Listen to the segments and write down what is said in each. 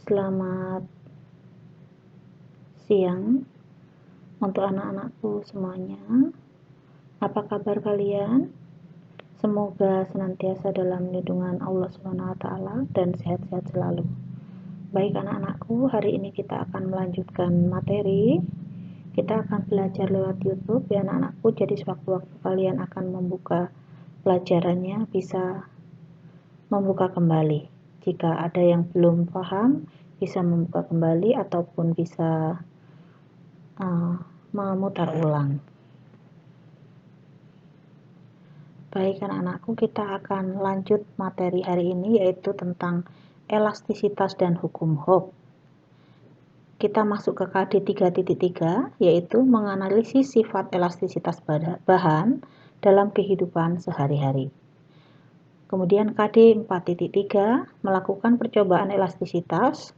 Selamat siang untuk anak-anakku semuanya. Apa kabar kalian? Semoga senantiasa dalam lindungan Allah SWT dan sehat-sehat selalu. Baik anak-anakku, hari ini kita akan melanjutkan materi. Kita akan belajar lewat YouTube ya anak-anakku. Jadi sewaktu-waktu kalian akan membuka pelajarannya bisa membuka kembali. Jika ada yang belum paham, bisa membuka kembali ataupun bisa memutar ulang. Baik anak-anakku, kita akan lanjut materi hari ini yaitu tentang elastisitas dan hukum Hooke. Kita masuk ke KD 3.3 yaitu menganalisis sifat elastisitas bahan dalam kehidupan sehari-hari. Kemudian KD 4.3 melakukan percobaan elastisitas.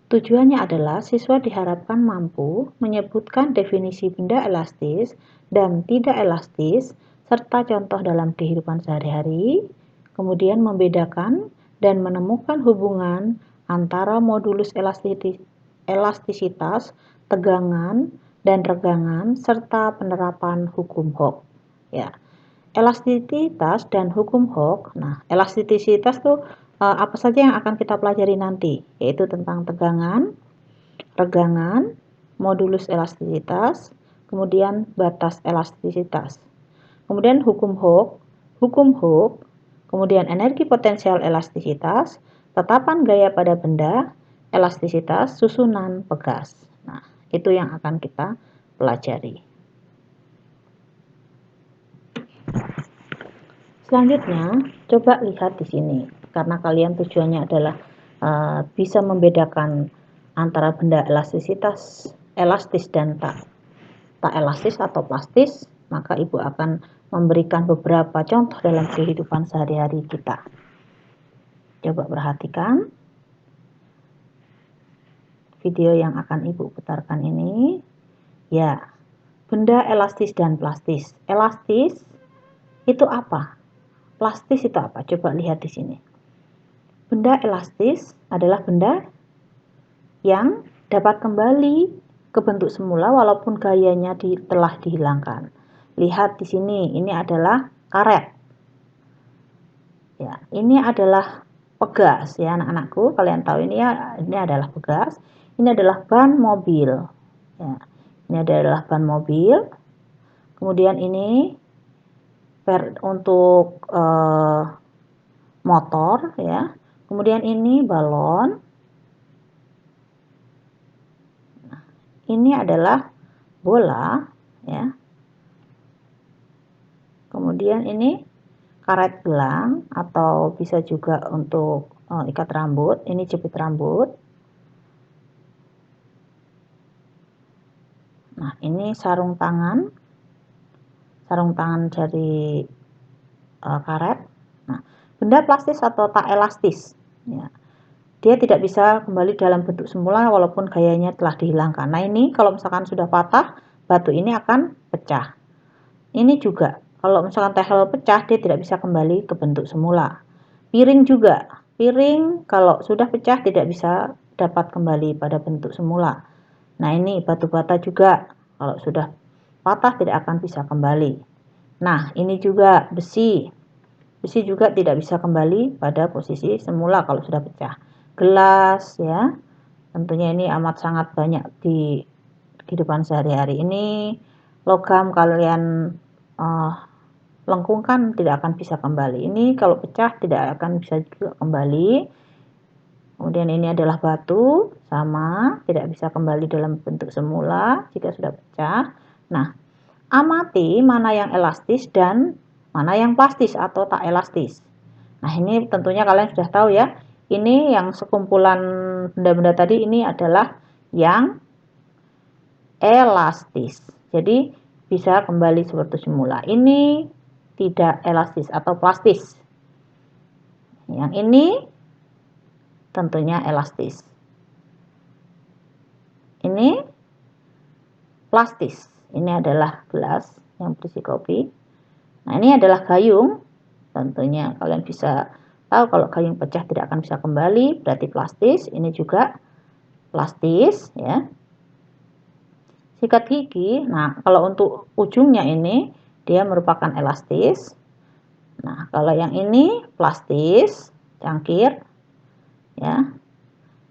Tujuannya adalah siswa diharapkan mampu menyebutkan definisi benda elastis dan tidak elastis serta contoh dalam kehidupan sehari-hari, kemudian membedakan dan menemukan hubungan antara modulus elastisitas, tegangan, dan regangan, serta penerapan hukum Hooke. Ya. Elastisitas dan hukum Hooke. Nah, elastisitas itu apa saja yang akan kita pelajari nanti, yaitu tentang tegangan, regangan, modulus elastisitas, kemudian batas elastisitas. Kemudian hukum Hooke, kemudian energi potensial elastisitas, tetapan gaya pada benda, elastisitas, susunan pegas. Nah, itu yang akan kita pelajari. Selanjutnya, coba lihat di sini. Karena kalian tujuannya adalah bisa membedakan antara benda elastis dan tak elastis atau plastis, maka ibu akan memberikan beberapa contoh dalam kehidupan sehari-hari kita. Coba perhatikan video yang akan ibu putarkan ini. Ya, benda elastis dan plastis. Elastis itu apa? Plastis itu apa? Coba lihat di sini. Benda elastis adalah benda yang dapat kembali ke bentuk semula walaupun gayanya telah dihilangkan. Lihat di sini, ini adalah karet. Ya, ini adalah pegas ya anak-anakku. Kalian tahu ini ya, ini adalah pegas. Ini adalah ban mobil. Ya, ini adalah ban mobil. Kemudian ini untuk motor ya. Kemudian ini balon. Nah, ini adalah bola ya. Kemudian ini karet gelang atau bisa juga untuk ikat rambut. Ini jepit rambut. Nah, ini sarung tangan dari karet. Nah, benda plastis atau tak elastis ya. Dia tidak bisa kembali dalam bentuk semula walaupun gayanya telah dihilangkan. Nah, ini kalau misalkan sudah patah, batu ini akan pecah. Ini juga, kalau misalkan tehel pecah, dia tidak bisa kembali ke bentuk semula. Piring juga, piring kalau sudah pecah tidak bisa dapat kembali pada bentuk semula. Nah, ini batu bata juga, kalau sudah patah tidak akan bisa kembali. Nah, ini juga besi. Besi juga tidak bisa kembali pada posisi semula kalau sudah pecah. Gelas ya, tentunya ini amat sangat banyak di kehidupan sehari-hari. Ini logam kalian lengkungkan tidak akan bisa kembali. Ini kalau pecah tidak akan bisa juga kembali. Kemudian ini adalah batu, sama, tidak bisa kembali dalam bentuk semula jika sudah pecah. Nah, amati mana yang elastis dan mana yang plastis atau tak elastis. Nah, ini tentunya kalian sudah tahu ya. Ini yang sekumpulan benda-benda tadi ini adalah yang elastis. Jadi bisa kembali seperti semula. Ini tidak elastis atau plastis. Yang ini tentunya elastis. Ini plastis. Ini adalah gelas yang berisi kopi. Nah, ini adalah gayung. Tentunya kalian bisa tahu kalau kayu yang pecah tidak akan bisa kembali, berarti plastis. Ini juga plastis ya. Sikat gigi, nah kalau untuk ujungnya ini dia merupakan elastis. Nah kalau yang ini plastis, cangkir ya.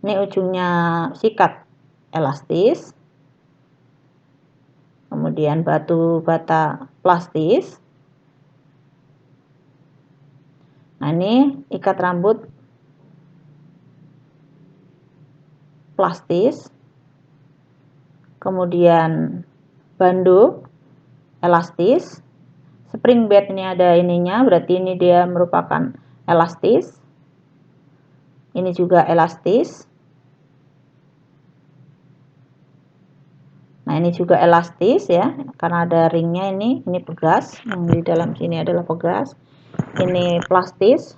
Ini ujungnya sikat elastis. Kemudian batu bata plastis. Nah ini ikat rambut plastis. Kemudian bando elastis. Spring bed ini ada ininya, berarti ini dia merupakan elastis. Ini juga elastis. Nah ini juga elastis ya, karena ada ringnya ini pegas, yang di dalam sini adalah pegas. Ini plastis.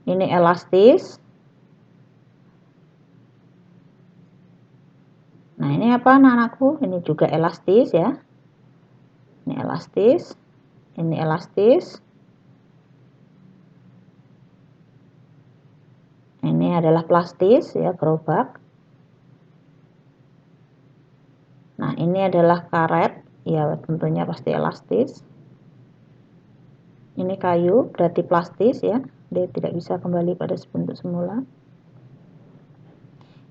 Ini elastis. Nah ini apa anak-anakku? Ini juga elastis ya. Ini elastis. Ini elastis. Ini adalah plastis ya, gerobak. Nah ini adalah karet, ya tentunya pasti elastis. Ini kayu, berarti plastis ya, dia tidak bisa kembali pada bentuk semula.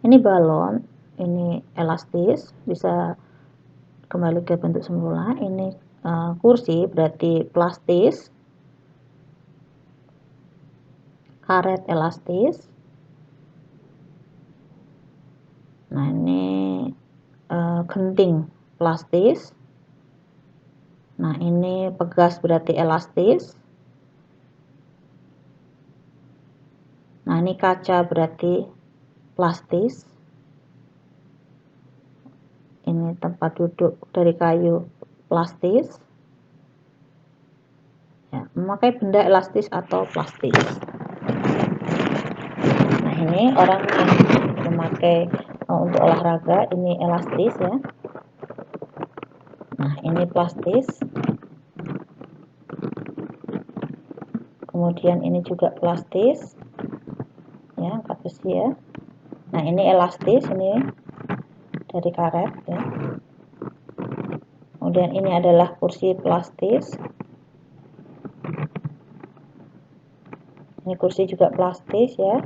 Ini balon, ini elastis, bisa kembali ke bentuk semula. Ini kursi, berarti plastis. Karet elastis. Nah ini genting plastis. Nah ini pegas berarti elastis. Nah ini kaca berarti plastis. Ini tempat duduk dari kayu plastis ya, memakai benda elastis atau plastis. Nah ini orang yang memakai untuk olahraga, ini elastis ya. Nah ini plastis. Kemudian ini juga plastis ya, angkat besi ya. Nah ini elastis, ini dari karet ya. Kemudian ini adalah kursi plastis. Ini kursi juga plastis ya.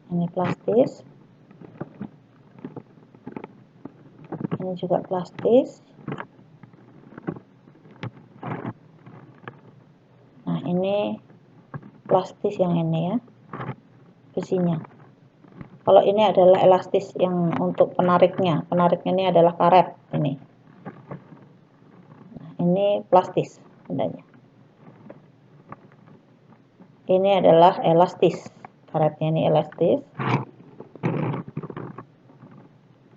Ini plastis. Ini juga plastis. Nah ini plastis yang ini ya, besinya. Kalau ini adalah elastis yang untuk penariknya ini adalah karet ini. Nah, ini plastis bendanya. Ini adalah elastis, karetnya ini elastis.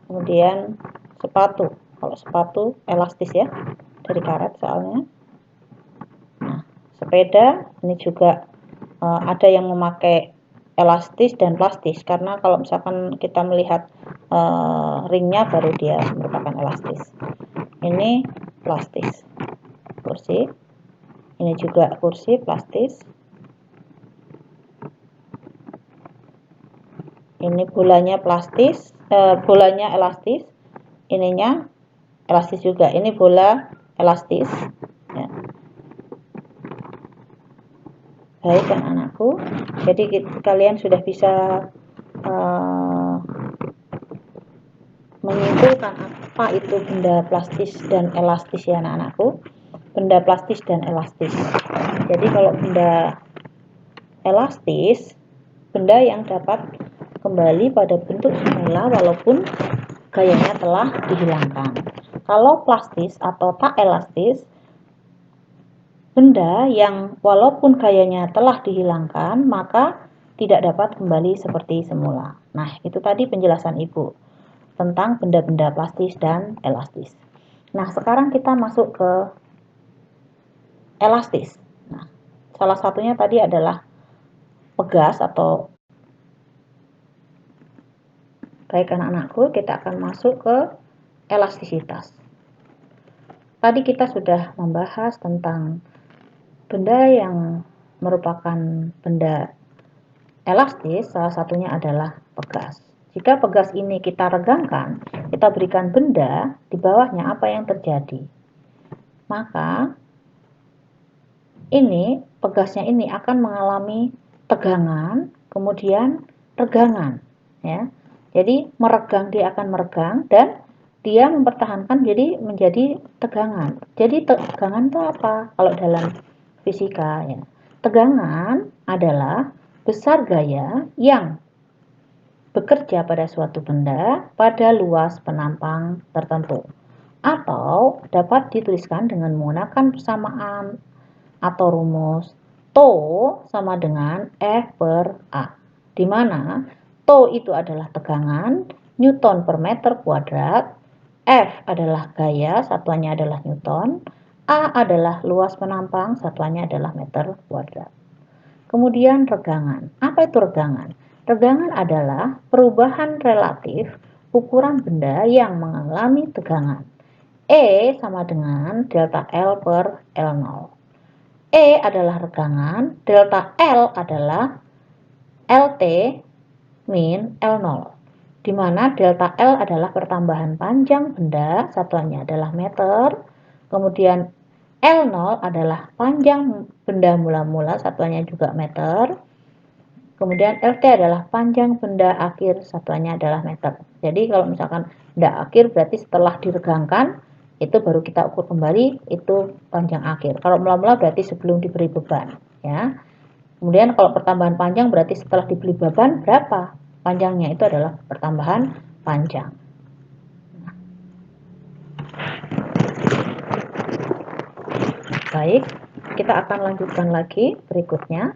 Kemudian sepatu, kalau sepatu elastis ya, dari karet soalnya. Nah sepeda ini juga ada yang memakai elastis dan plastis, karena kalau misalkan kita melihat ringnya baru dia merupakan elastis. Ini plastis. Kursi, ini juga kursi plastis. Ini bolanya plastis, bolanya elastis, ininya elastis juga. Ini bola elastis ya. Baik anak-anakku, jadi kalian sudah bisa menyimpulkan apa itu benda plastis dan elastis ya anak-anakku. Benda plastis dan elastis. Jadi kalau benda elastis, benda yang dapat kembali pada bentuk semula walaupun gayanya telah dihilangkan. Kalau plastis atau tak elastis, benda yang walaupun gayanya telah dihilangkan maka tidak dapat kembali seperti semula. Nah itu tadi penjelasan Ibu tentang benda-benda plastis dan elastis. Nah sekarang kita masuk ke elastis. Nah, salah satunya tadi adalah pegas atau baik anak-anakku, kita akan masuk ke elastisitas. tadi kita sudah membahas tentang benda yang merupakan benda elastis, salah satunya adalah pegas. Jika pegas ini kita regangkan, kita berikan benda, di bawahnya apa yang terjadi? Maka ini pegasnya ini akan mengalami tegangan, kemudian regangan, ya. Jadi meregang, dia akan meregang dan dia mempertahankan jadi menjadi tegangan. Jadi tegangan itu apa? Kalau dalam fisika, ya, tegangan adalah besar gaya yang bekerja pada suatu benda pada luas penampang tertentu, atau dapat dituliskan dengan menggunakan persamaan atau rumus TO sama dengan F per A, di mana TO itu adalah tegangan, Newton per meter kuadrat, F adalah gaya, satuannya adalah Newton, A adalah luas penampang, satuannya adalah meter kuadrat. Kemudian regangan. Apa itu regangan? Regangan adalah perubahan relatif ukuran benda yang mengalami tegangan. E sama dengan delta L per L0. E adalah regangan, delta L adalah LT min L0, di mana delta L adalah pertambahan panjang benda, satuannya adalah meter, kemudian L0 adalah panjang benda mula-mula, satuannya juga meter, kemudian LT adalah panjang benda akhir, satuannya adalah meter. Jadi kalau misalkan benda akhir berarti setelah diregangkan, itu baru kita ukur kembali, itu panjang akhir. Kalau mula-mula berarti sebelum diberi beban, ya. Kemudian kalau pertambahan panjang berarti setelah diberi beban berapa panjangnya, itu adalah pertambahan panjang. Baik, kita akan lanjutkan lagi berikutnya,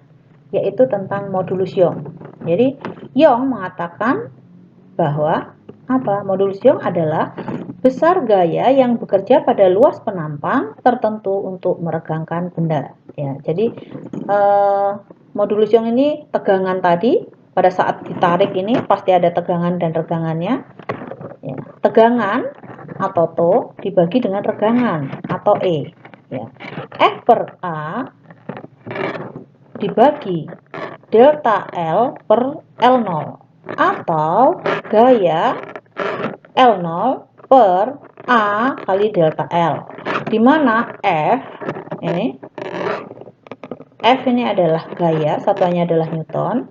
yaitu tentang modulus Young. Jadi Young mengatakan bahwa apa? Modulus Young adalah besar gaya yang bekerja pada luas penampang tertentu untuk meregangkan benda. Ya, jadi modulus Young ini tegangan tadi, pada saat ditarik ini pasti ada tegangan dan regangannya. Ya, tegangan atau TO dibagi dengan regangan atau E. Ya. F per A dibagi delta L per L0 atau gaya L0 per A kali delta L, di mana F ini adalah gaya, satuannya adalah Newton,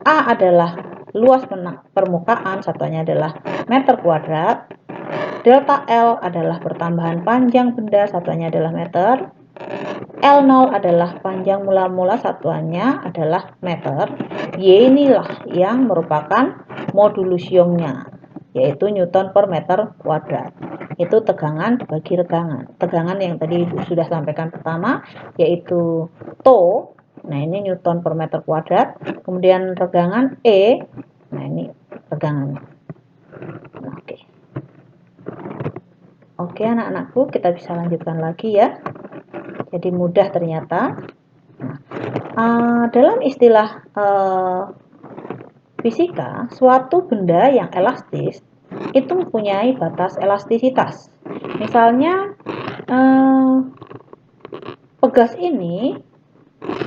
A adalah luas permukaan, satuannya adalah meter kuadrat, delta L adalah pertambahan panjang benda, satuannya adalah meter, L0 adalah panjang mula-mula, satuannya adalah meter, Y inilah yang merupakan modulus Young-nya, yaitu Newton per meter kuadrat. Itu tegangan dibagi regangan. Tegangan yang tadi Ibu sudah sampaikan pertama, yaitu TO, nah ini Newton per meter kuadrat, kemudian regangan E, nah ini regangannya. Nah, Oke anak-anakku, kita bisa lanjutkan lagi ya. Jadi mudah ternyata. Dalam istilah fisika, suatu benda yang elastis itu mempunyai batas elastisitas. Misalnya pegas ini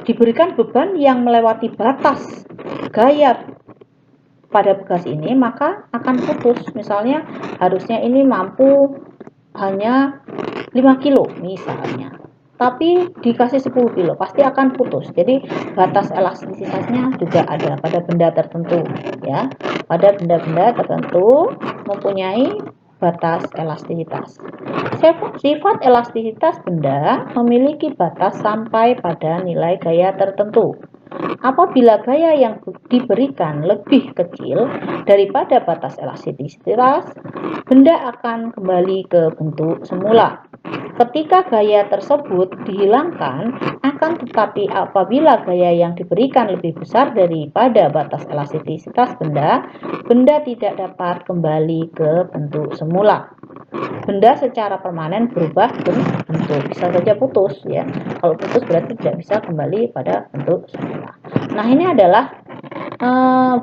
diberikan beban yang melewati batas gaya pada pegas ini, maka akan putus. Misalnya harusnya ini mampu hanya 5 kilo misalnya, tapi dikasih 10 kilo pasti akan putus. Jadi batas elastisitasnya juga ada pada benda tertentu ya. Pada benda-benda tertentu mempunyai batas elastisitas. Sifat elastisitas benda memiliki batas sampai pada nilai gaya tertentu. Apabila gaya yang diberikan lebih kecil daripada batas elastisitas, benda akan kembali ke bentuk semula. Ketika gaya tersebut dihilangkan, akan tetapi apabila gaya yang diberikan lebih besar daripada batas elastisitas benda, benda tidak dapat kembali ke bentuk semula. Benda secara permanen berubah bentuk, bisa saja putus ya. Kalau putus berarti tidak bisa kembali pada bentuk semula. Nah, ini adalah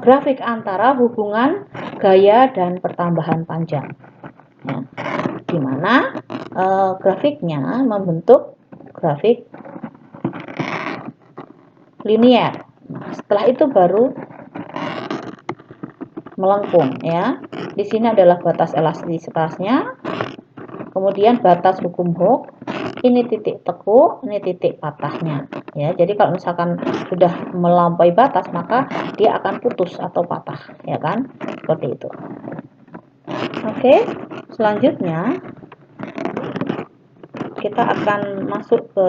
grafik antara hubungan gaya dan pertambahan panjang. Ya. di mana grafiknya membentuk grafik linier. Nah, setelah itu baru melengkung ya. Di sini adalah batas elastisitasnya, kemudian batas hukum Hooke, ini titik teku, ini titik patahnya ya. Jadi kalau misalkan sudah melampaui batas, maka dia akan putus atau patah ya kan, seperti itu. Oke, selanjutnya kita akan masuk ke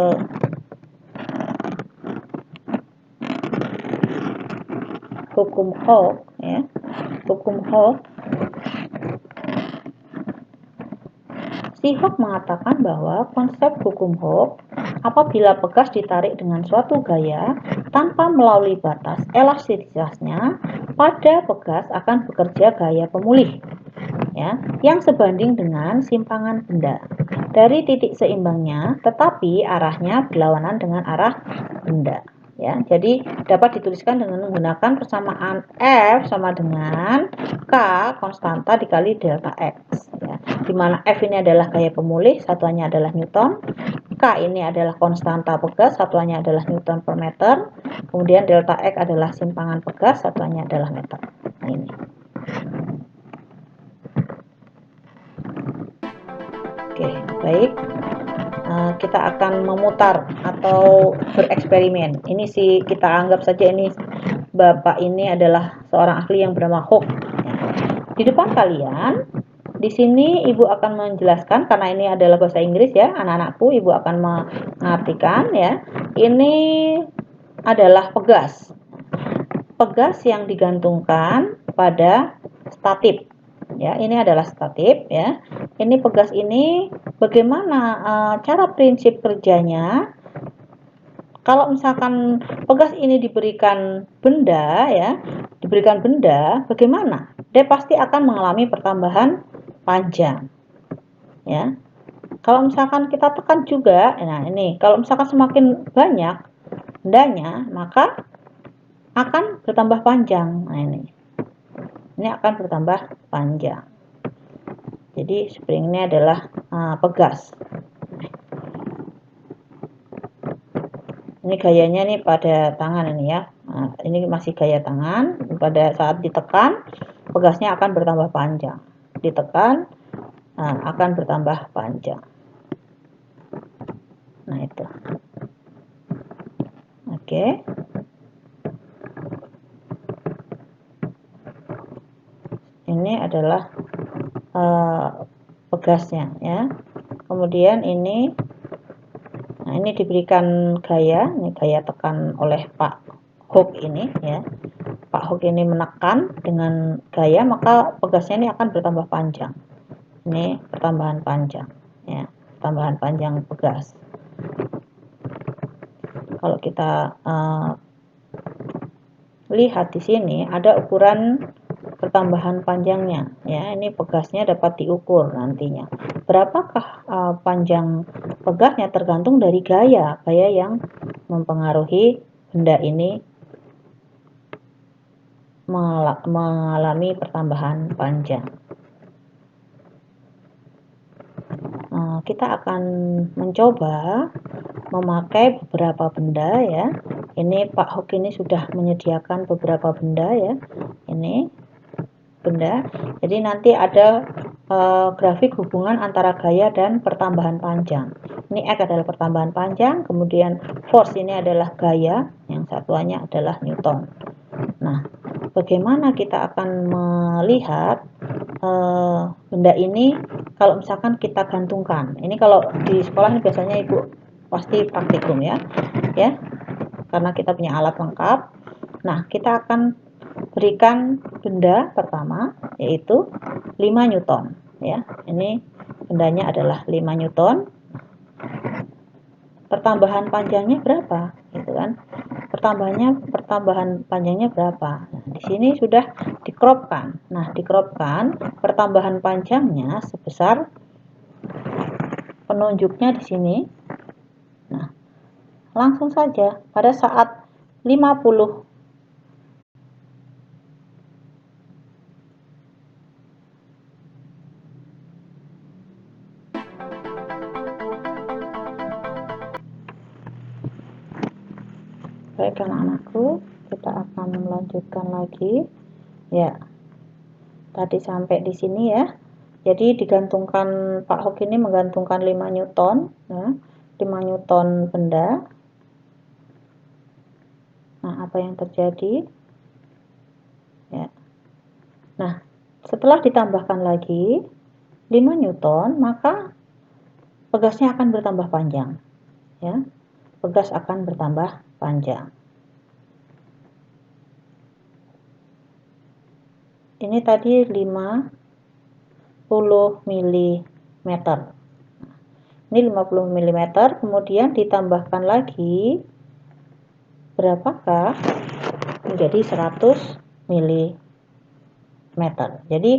hukum Hooke ya. Hukum Hooke, si Hooke mengatakan bahwa konsep hukum Hooke, apabila pegas ditarik dengan suatu gaya tanpa melalui batas elastisitasnya, pada pegas akan bekerja gaya pemulih ya, yang sebanding dengan simpangan benda dari titik seimbangnya, tetapi arahnya berlawanan dengan arah benda ya. Jadi dapat dituliskan dengan menggunakan persamaan F sama dengan K konstanta dikali delta X ya, dimana F ini adalah gaya pemulih, satuannya adalah Newton, K ini adalah konstanta pegas, satuannya adalah Newton per meter, kemudian delta X adalah simpangan pegas, satuannya adalah meter. Nah, ini oke, baik. Kita akan memutar atau bereksperimen. Ini sih kita anggap saja ini Bapak ini adalah seorang ahli yang bernama Hooke. Di depan kalian, di sini Ibu akan menjelaskan, karena ini adalah bahasa Inggris ya, anak-anakku, Ibu akan mengartikan ya. Ini adalah pegas. Pegas yang digantungkan pada statip. Ya, ini adalah statip ya. Ini pegas ini bagaimana cara prinsip kerjanya? Kalau misalkan pegas ini diberikan benda ya, bagaimana? Dia pasti akan mengalami pertambahan panjang. Ya. Kalau misalkan kita tekan juga, nah ini, kalau misalkan semakin banyak bendanya, maka akan bertambah panjang. Nah ini akan bertambah panjang. Jadi spring ini adalah pegas. Ini gayanya nih pada tangan ini ya. Nah, ini masih gaya tangan. Pada saat ditekan, pegasnya akan bertambah panjang. Ditekan, akan bertambah panjang. Nah itu. Oke. Ini adalah pegasnya ya. Kemudian ini, nah ini diberikan gaya, ini gaya tekan oleh Pak Hooke ini ya. Pak Hooke ini menekan dengan gaya, maka pegasnya ini akan bertambah panjang. Ini pertambahan panjang ya, pertambahan panjang pegas. Kalau kita lihat di sini ada ukuran pertambahan panjangnya ya. Ini pegasnya dapat diukur nantinya. Berapakah panjang pegasnya tergantung dari gaya yang mempengaruhi benda ini mengalami pertambahan panjang. Kita akan mencoba memakai beberapa benda ya. Ini Pak Hooke ini sudah menyediakan beberapa benda ya. Ini benda. Jadi nanti ada grafik hubungan antara gaya dan pertambahan panjang. Ini X adalah pertambahan panjang, kemudian force ini adalah gaya, yang satuannya adalah Newton. Nah, bagaimana kita akan melihat benda ini kalau misalkan kita gantungkan. Ini kalau di sekolah ini biasanya Ibu pasti praktikum ya. Ya. Karena kita punya alat lengkap. Nah, kita akan berikan benda pertama yaitu 5 Newton ya. Ini bendanya adalah 5 Newton. Pertambahan panjangnya berapa? Gitu kan. Pertambahan panjangnya berapa? Nah, di sini sudah dikropkan. Nah, dikropkan pertambahan panjangnya sebesar penunjuknya di sini. Nah, langsung saja pada saat 50 50 Baik anak-anakku, kita akan melanjutkan lagi. Ya, tadi sampai di sini ya. Jadi digantungkan, Pak Hok ini menggantungkan 5 Newton, ya, 5 Newton benda. Nah, apa yang terjadi? Ya. Nah, setelah ditambahkan lagi 5 Newton, maka pegasnya akan bertambah panjang. Ya, pegas akan bertambah panjang. Ini tadi 50 mm. Ini 50 mm, kemudian ditambahkan lagi berapakah? Menjadi 100 mm. Jadi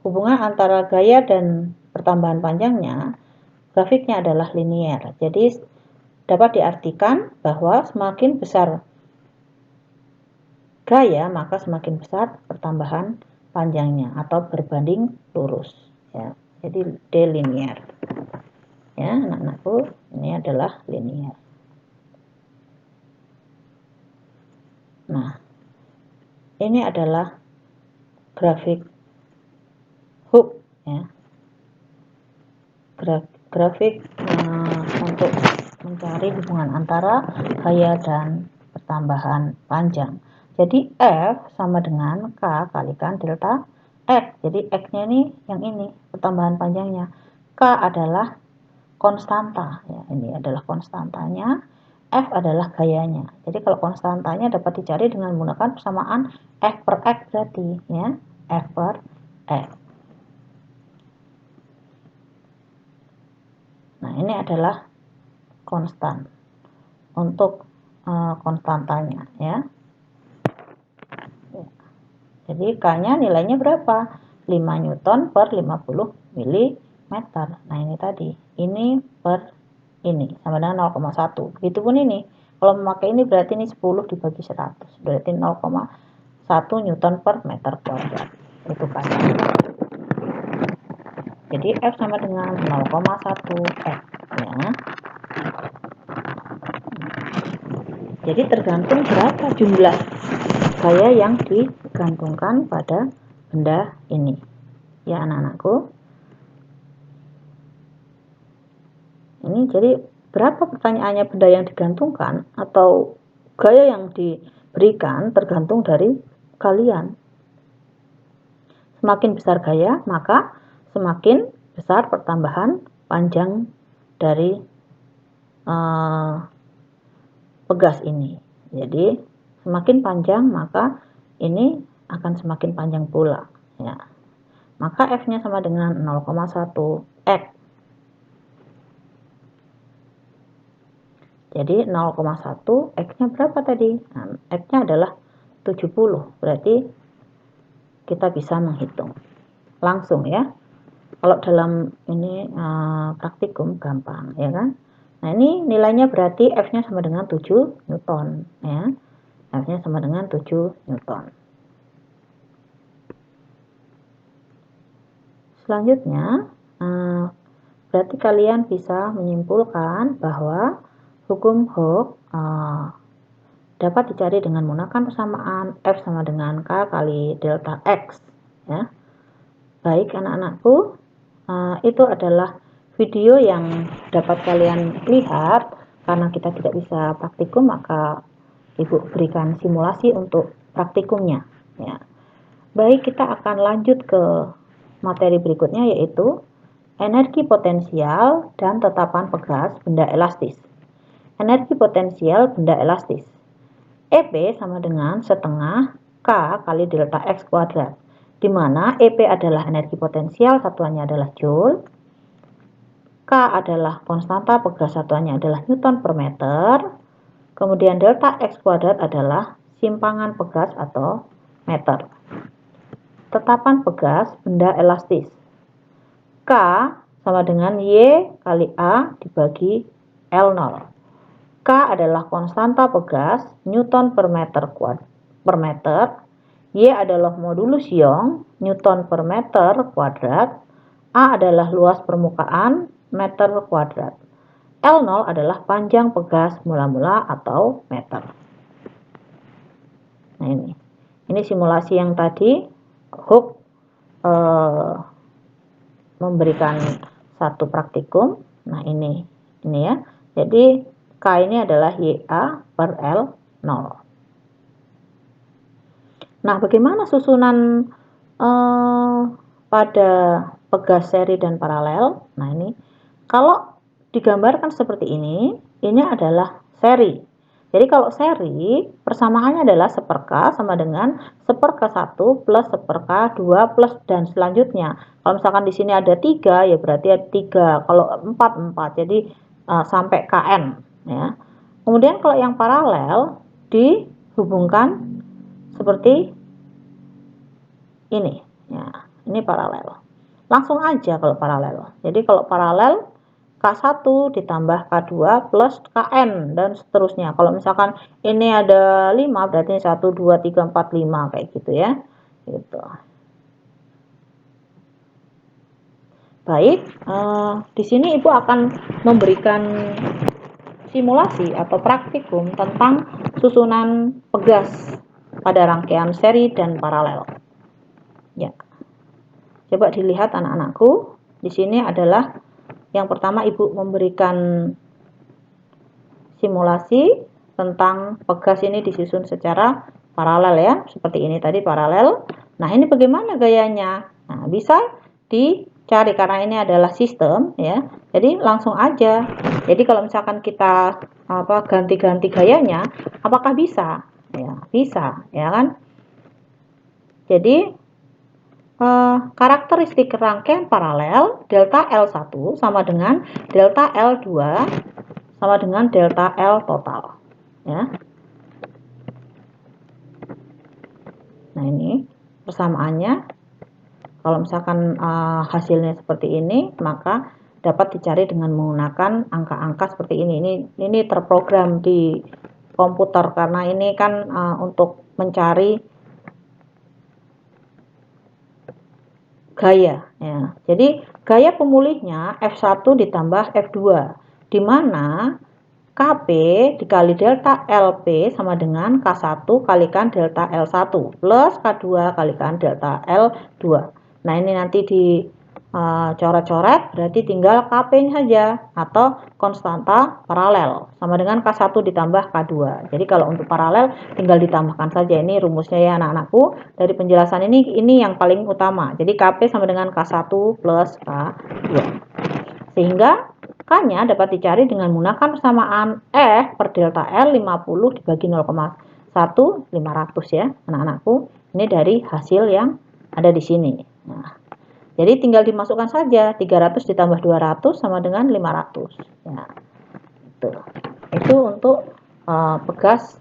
hubungan antara gaya dan pertambahan panjangnya, grafiknya adalah linier. Jadi dapat diartikan bahwa semakin besar gaya, maka semakin besar pertambahan panjangnya atau berbanding lurus. Ya, jadi D linier. Ya, anak-anakku, ini adalah linier. Nah, ini adalah grafik Hooke, ya. Grafik untuk mencari hubungan antara gaya dan pertambahan panjang. Jadi F sama dengan K kalikan delta X. Jadi X-nya ini yang ini, pertambahan panjangnya. K adalah konstanta, ya, ini adalah konstantanya. F adalah gayanya. Jadi kalau konstantanya dapat dicari dengan menggunakan persamaan F per X berarti, ya, F per X. Nah, ini adalah konstan untuk konstantanya, ya. Jadi K-nya nilainya berapa? 5 Newton per 50 mm. Nah, ini tadi. Ini per ini sama dengan 0,1. Begitupun ini. Kalau memakai ini berarti ini 10 dibagi 100. Berarti 0,1 Newton per meter kuadrat. Itu K-nya. Jadi F sama dengan 0,1 F, ya. Jadi tergantung berapa jumlah gaya yang digantungkan pada benda ini, ya anak-anakku. Ini jadi berapa pertanyaannya benda yang digantungkan atau gaya yang diberikan tergantung dari kalian. Semakin besar gaya, maka semakin besar pertambahan panjang dari pegas ini. Jadi semakin panjang maka ini akan semakin panjang pula, ya. Maka F-nya sama dengan 0,1 X. Jadi 0,1 X-nya berapa tadi? Nah, X-nya adalah 70. Berarti kita bisa menghitung langsung, ya. Kalau dalam ini praktikum gampang, ya kan? Nah, ini nilainya berarti F-nya sama dengan 7 Newton, ya. F-nya sama dengan 7 Newton. Selanjutnya, berarti kalian bisa menyimpulkan bahwa hukum Hooke dapat dicari dengan menggunakan persamaan F sama dengan K kali delta X, ya. Baik anak-anakku, itu adalah video yang dapat kalian lihat. Karena kita tidak bisa praktikum, maka Ibu berikan simulasi untuk praktikumnya, ya. Baik, kita akan lanjut ke materi berikutnya, yaitu energi potensial dan tetapan pegas benda elastis. Energi potensial benda elastis. EP sama dengan setengah K kali delta X kuadrat, di mana EP adalah energi potensial, satuannya adalah Joule. K adalah konstanta pegas, satuannya adalah Newton per meter. Kemudian delta X kuadrat adalah simpangan pegas atau meter. Tetapan pegas benda elastis. K sama dengan Y kali A dibagi L0. K adalah konstanta pegas, Newton per meter. Y adalah modulus Young, Newton per meter kuadrat. A adalah luas permukaan, meter kuadrat. L0 adalah panjang pegas mula-mula atau meter. Nah, ini simulasi yang tadi Hook memberikan satu praktikum. Nah, ini ya. Jadi K ini adalah YA per L 0. Nah, bagaimana susunan pada pegas seri dan paralel? Nah, ini kalau digambarkan seperti ini adalah seri. Jadi kalau seri, persamaannya adalah 1/K sama dengan 1/K1 plus 1/K2 plus dan selanjutnya. Kalau misalkan di sini ada 3, ya berarti ada 3. Kalau 4, 4. Jadi sampai Kn. Ya. Kemudian kalau yang paralel, dihubungkan seperti ini. Ya, ini paralel. Langsung aja kalau paralel. Jadi kalau paralel, K1 ditambah K2 plus Kn dan seterusnya. Kalau misalkan ini ada 5 berarti 1 2 3 4 5 kayak gitu ya. Gitu. Baik, di sini Ibu akan memberikan simulasi atau praktikum tentang susunan pegas pada rangkaian seri dan paralel. Ya. Coba dilihat anak-anakku. Di sini adalah yang pertama Ibu memberikan simulasi tentang pegas ini disusun secara paralel ya, seperti ini tadi paralel. Nah, ini bagaimana gayanya? Nah, bisa dicari karena ini adalah sistem ya. Jadi langsung aja. Jadi kalau misalkan kita ganti-ganti gayanya, apakah bisa? Ya, bisa, ya kan? Jadi karakteristik rangkaian paralel delta L1 sama dengan delta L2 sama dengan delta L total ya. Nah, ini persamaannya kalau misalkan hasilnya seperti ini, maka dapat dicari dengan menggunakan angka-angka seperti ini terprogram di komputer karena ini kan untuk mencari gaya ya. Jadi gaya pemulihnya F1 ditambah F2 di mana Kp dikali delta Lp sama dengan K1 kalikan delta L1 plus K2 kalikan delta L2. Nah, ini nanti di coret-coret berarti tinggal Kp saja atau konstanta paralel sama dengan K1 ditambah K2. Jadi kalau untuk paralel tinggal ditambahkan saja, ini rumusnya ya anak-anakku. Dari penjelasan ini yang paling utama. Jadi Kp sama dengan K1 plus K2. Sehingga K-nya dapat dicari dengan menggunakan persamaan F per delta L 50 dibagi 0,1 500 ya anak-anakku. Ini dari hasil yang ada di sini. Nah, jadi tinggal dimasukkan saja 300 ditambah 200 sama dengan 500. Ya, itu untuk pegas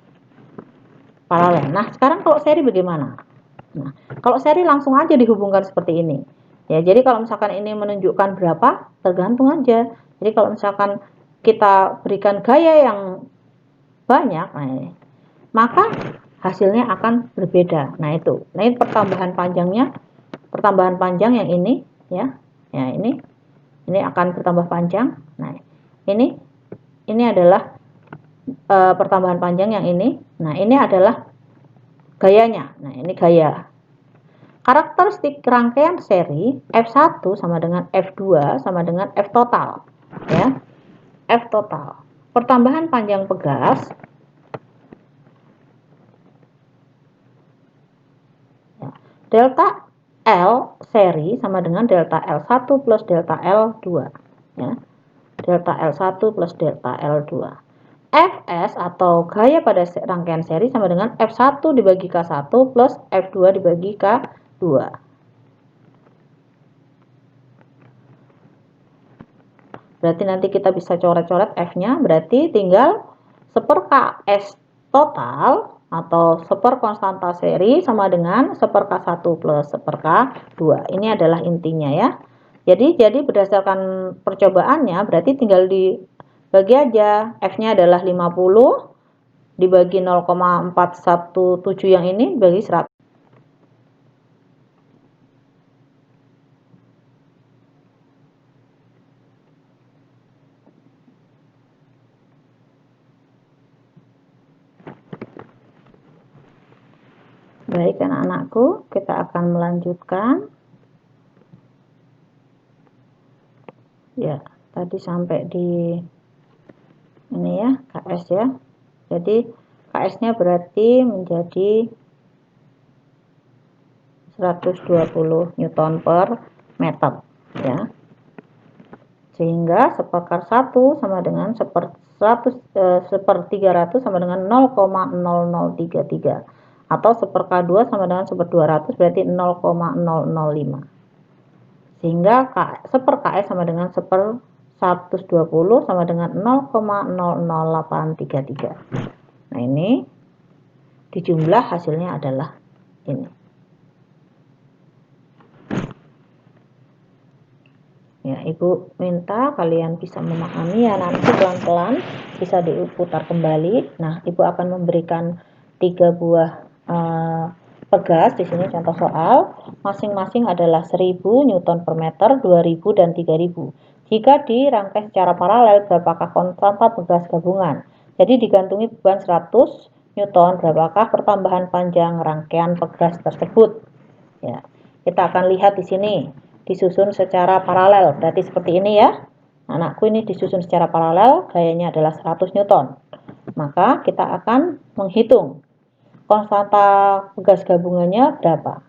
paralel. Nah, sekarang kalau seri bagaimana? Nah, kalau seri langsung aja dihubungkan seperti ini. Ya, jadi kalau misalkan ini menunjukkan berapa, tergantung aja. Jadi kalau misalkan kita berikan gaya yang banyak, maka hasilnya akan berbeda. Nah, itu. Nah, ini pertambahan panjang yang ini ya. Ya, ini akan bertambah panjang. Nah, ini adalah pertambahan panjang yang ini. Nah, ini adalah gayanya. Nah, ini gaya. Karakteristik rangkaian seri F1 sama dengan F2 sama dengan F total. Ya. F total. Pertambahan panjang pegas ya. Delta L seri sama dengan delta L1 plus delta L2 ya. Delta L1 plus delta L2. Fs atau gaya pada rangkaian seri sama dengan F1 dibagi K1 plus F2 dibagi K2. Berarti nanti kita bisa coret-coret F-nya, berarti tinggal 1/Ks total atau 1/, konstanta seri sama dengan 1/K1 plus 1/K2. Ini adalah intinya ya. Jadi berdasarkan percobaannya berarti tinggal dibagi aja. F-nya adalah 50 dibagi 0,417 yang ini dibagi 100. Baik anak-anakku, kita akan melanjutkan. Ya, tadi sampai di ini ya, KS ya. Jadi KS-nya berarti menjadi 120 Newton per meter ya. Sehingga seperkar 1 sama dengan seper 300 sama dengan 0,0033, atau seperkar 2 sama dengan seper 200 berarti 0,005. Sehingga seper KS sama dengan seper 120 sama dengan 0,00833. Nah ini dijumlah hasilnya adalah ini. Ya, Ibu minta kalian bisa memahami ya, nanti pelan-pelan bisa diputar kembali. Nah, Ibu akan memberikan 3 buah pegas di sini contoh soal, masing-masing adalah 1000 Newton per meter, 2000 dan 3000. Jika dirangkai secara paralel, berapakah konstanta pegas gabungan? Jadi digantungi beban 100 Newton, berapakah pertambahan panjang rangkaian pegas tersebut? Ya, kita akan lihat di sini disusun secara paralel, berarti seperti ini ya. Anakku ini disusun secara paralel, gayanya adalah 100 Newton. Maka kita akan menghitung konstanta pegas gabungannya berapa.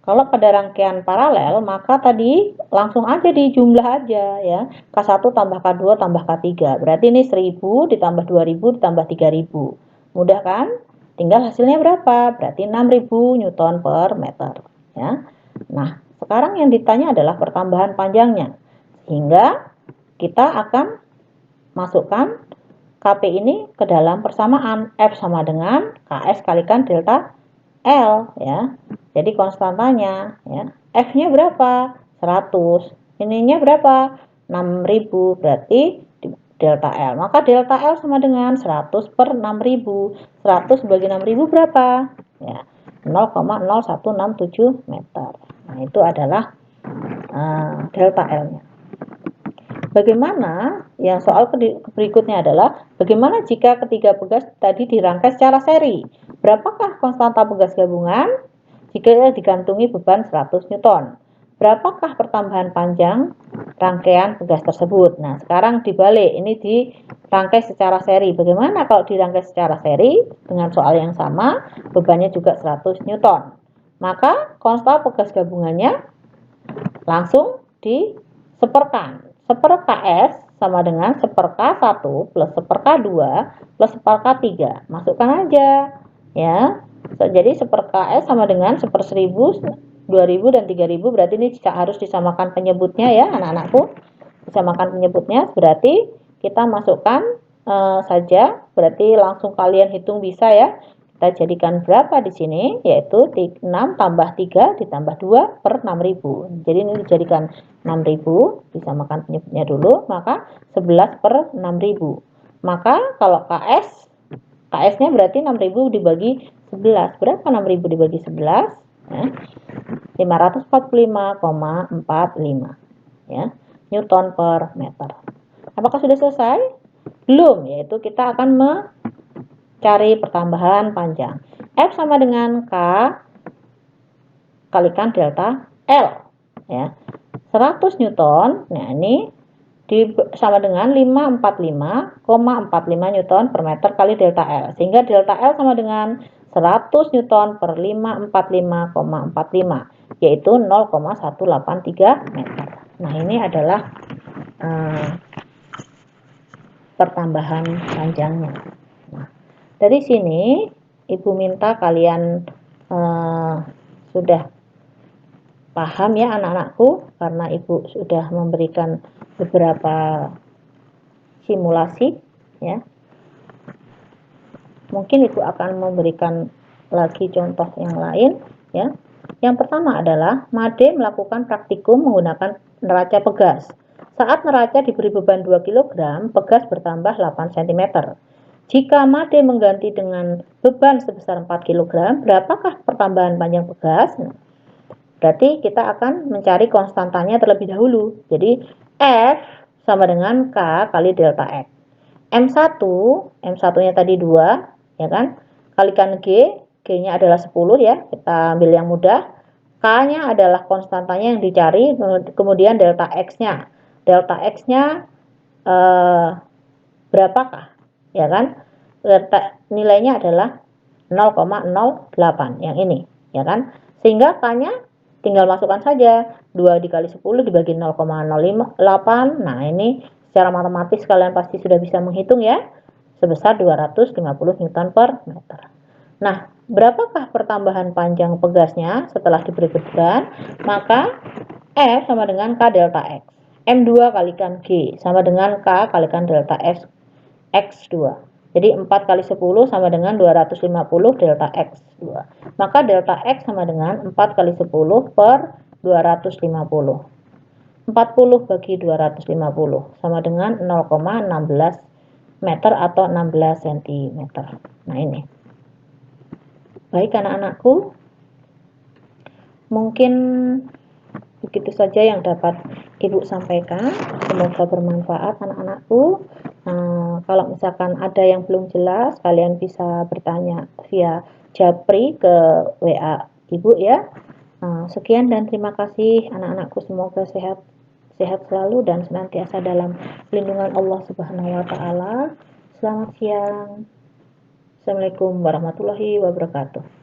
Kalau pada rangkaian paralel, maka tadi langsung aja dijumlah aja ya. K1 tambah K2 tambah K3. Berarti ini 1000 ditambah 2000 ditambah 3000. Mudah kan? Tinggal hasilnya berapa? Berarti 6000 Newton per meter ya. Nah, sekarang yang ditanya adalah pertambahan panjangnya. Sehingga kita akan masukkan KP ini ke dalam persamaan. F sama dengan KS kalikan delta L ya. Jadi konstantanya ya. F-nya berapa? 100. Ininya berapa? 6000. Berarti delta L. Maka delta L sama dengan 100 per 6000. 100 bagi 6000 berapa? Ya, 0,0167 meter. Nah, itu adalah delta L-nya. Bagaimana? Yang soal berikutnya adalah bagaimana jika ketiga pegas tadi dirangkai secara seri? Berapakah konstanta pegas gabungan jika digantungi beban 100 Newton? Berapakah pertambahan panjang rangkaian pegas tersebut? Nah, sekarang dibalik, ini dirangkai secara seri. Bagaimana kalau dirangkai secara seri dengan soal yang sama, bebannya juga 100 Newton? Maka konstanta pegas gabungannya langsung diseperkan. Seper KS sama dengan seper K1 plus seper K2 plus seper K3. Masukkan aja ya. Jadi seper KS sama dengan seper 1000, 2000 dan 3000, berarti ini harus disamakan penyebutnya ya anak-anakku. Disamakan penyebutnya berarti kita masukkan saja, berarti langsung kalian hitung bisa ya. Kita jadikan berapa di sini, yaitu 6 tambah 3 ditambah 2 per 6000. Jadi ini dijadikan 6000, disamakan penyebutnya dulu, maka 11 per 6000. Maka kalau KS-nya berarti 6000 dibagi 11. Berapa 6000 dibagi 11? Ya, 545,45 ya, Newton per meter. Apakah sudah selesai? Belum, yaitu kita akan cari pertambahan panjang. F sama dengan K kalikan delta L ya. 100 Newton. Nah, ini sama dengan 545,45 Newton per meter kali delta L. Sehingga delta L sama dengan 100 Newton per 545,45, yaitu 0,183 meter. Nah, ini adalah pertambahan panjangnya. Nah, dari sini Ibu minta kalian sudah paham ya anak-anakku, karena Ibu sudah memberikan beberapa simulasi ya. Mungkin Ibu akan memberikan lagi contoh yang lain ya. Yang pertama adalah Made melakukan praktikum menggunakan neraca pegas. Saat neraca diberi beban 2 kg, pegas bertambah 8 cm. Jika Made mengganti dengan beban sebesar 4 kg, berapakah pertambahan panjang pegas? Berarti kita akan mencari konstantanya terlebih dahulu. Jadi F sama dengan K kali delta X. M1-nya tadi 2, ya kan? Kalikan G, G-nya adalah 10 ya, kita ambil yang mudah. K-nya adalah konstantanya yang dicari, kemudian delta X-nya. Delta X-nya berapakah? Ya kan? Nilainya adalah 0,08 yang ini, ya kan? Sehingga K-nya tinggal masukkan saja 2 dikali 10 dibagi 0,08. Nah, ini secara matematis kalian pasti sudah bisa menghitung ya, sebesar 250 Newton per meter. Nah, berapakah pertambahan panjang pegasnya setelah diberi beban? Maka F sama dengan K delta X. M2 kalikan G sama dengan K kalikan delta X X2. Jadi 4 kali 10 sama dengan 250 delta X2. Maka delta X sama dengan 4 kali 10 per 250. 40 bagi 250 sama dengan 0,16 meter atau 16 cm. Nah, ini. Baik anak-anakku, mungkin begitu saja yang dapat Ibu sampaikan. Semoga bermanfaat anak-anakku. Kalau misalkan ada yang belum jelas, kalian bisa bertanya via Japri ke WA Ibu ya. Sekian dan terima kasih anak-anakku, semoga sehat selalu dan senantiasa dalam lindungan Allah Subhanahu wa taala. Selamat siang. Assalamualaikum warahmatullahi wabarakatuh.